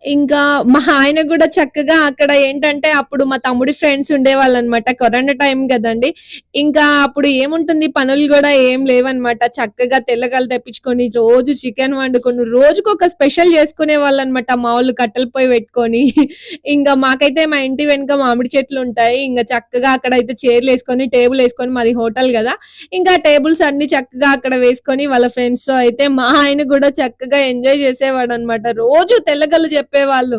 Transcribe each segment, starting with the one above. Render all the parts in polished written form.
ఇంకా మా ఆయన గూడా చక్కగా అక్కడ ఏంటంటే, అప్పుడు మా తమ్ముడి ఫ్రెండ్స్ ఉండేవాళ్ళనమాట. కరోనా టైం గదండీ! ఇంకా అప్పుడు ఏముంటుంది పనులు గూడా ఏం లేవనమాట. చక్కగా తెల్లగళ్ళు తెప్పించుకొని, రోజు చికెన్ వండుకొని, రోజుకొక స్పెషల్ జేసుకునేవాళ్ళనమాట. మా వోళ్ళు కట్టెల పొయ్యి పెట్టుకొని. ఇంగ మాకైతే మా ఇంటి వెనక మామిడి చెట్లుంటాయి. ఇంగ చక్కగా అక్కడైతే చైర్‌లేసుకొని, టేబులేసుకొని మాది హోటల్ గదా! ఇంకా టేబుల్స్ అన్నీ చక్కగా అక్కడ వేసుకొని వాళ్ళ ఫ్రెండ్స్‌తో అయితే మా ఆయన గూడా చక్కగా ఎంజాయ్ జేసేవాడనమాట. రోజు తెల్లగళ్ళు చెప్పేవాళ్ళు.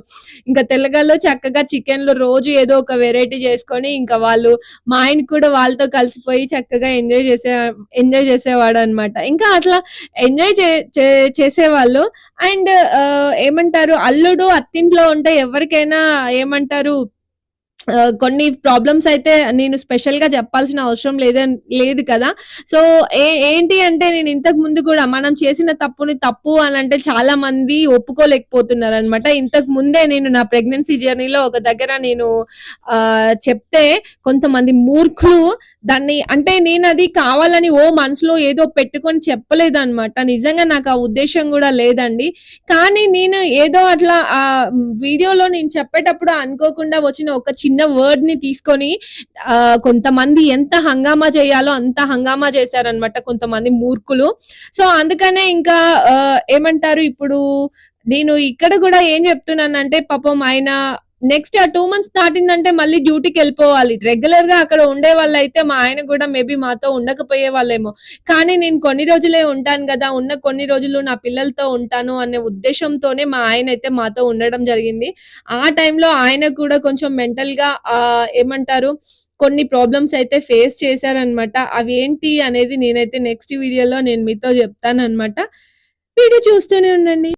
ఇంకా తెల్లగళ్ళు చక్కగా చికెన్‌లో రోజు ఏదో ఒక వేరైటీ చేసుకొని ఇంకా వాళ్ళు మా ఆయన కూడా వాళ్ళతో కలిసిపోయి చక్కగా ఎంజాయ్ చేసేవాడనమాట. ఇంకా అట్లా ఎంజాయ్ చే చే చేసేవాళ్ళు. అండ్ ఏమంటారు అల్లుడు అత్తింట్లో ఉంటే ఎవరికైనా ఏమంటారు కొన్ని ప్రాబ్లమ్స్ అయితే నేను స్పెషల్‌గా చెప్పాల్సిన అవసరం లేదు కదా! సో, ఏంటి అంటే నేను ఇంతకు ముందు కూడా మనం చేసిన తప్పుని తప్పు అనంటే చాలా మంది ఒప్పుకోలేకపోతున్నారనమాట. ఇంతకు ముందే నేను నా ప్రెగ్నెన్సీ జర్నీలో ఒక దగ్గర నేను చెప్తే కొంతమంది మూర్ఖులు దాన్ని అంటే నేనది కావాలని మనసులో ఏదో పెట్టుకొని చెప్పలేదనమాట. నిజంగా నాకు ఆ ఉద్దేశ్యం గూడా లేదండి. కానీ నేను ఏదో అట్లా వీడియోలో నేను చెప్పేటప్పుడు అనుకోకుండా వచ్చిన ఒక చిన్న వర్డ్‌ని తీసుకొని కొంతమంది ఎంత హంగామా చేయాలో అంత హంగామా చేశారనమాట కొంతమంది మూర్ఖులు. సో, అందుకనే ఇంకా ఏమంటారు ఇప్పుడు నేను ఇక్కడ గూడా ఏం చెప్తున్నానంటే పాపం ఆయన నెక్స్ట్ ఆ 2 మంత్స్ దాటిందంటే మళ్ళీ డ్యూటీకెళ్ళిపోవాలి. రెగ్యులర్‌గా అక్కడ ఉండేవాళ్ళైతే మా ఆయన గూడా మేబీ మాతో ఉండకపోయేవాళ్ళేమో. కానీ నేను కొన్ని రోజులే ఉంటాను గదా! ఉన్న కొన్ని రోజులు నా పిల్లలతో ఉంటాను అనే ఉద్దేశ్యంతోనే మా ఆయనైతే మాతో ఉండడం జరిగింది. ఆ టైంలో ఆయనకు కూడా కొంచెం మెంటల్‌గా ఏమంటారు కొన్ని ప్రాబ్లమ్స్ అయితే ఫేస్ చేశారనమాట. అవేంటి అనేది నేనైతే నెక్స్ట్ వీడియోలో నేను మీతో జెప్తాననమాట. వీడియో చూస్తూనే ఉండండి.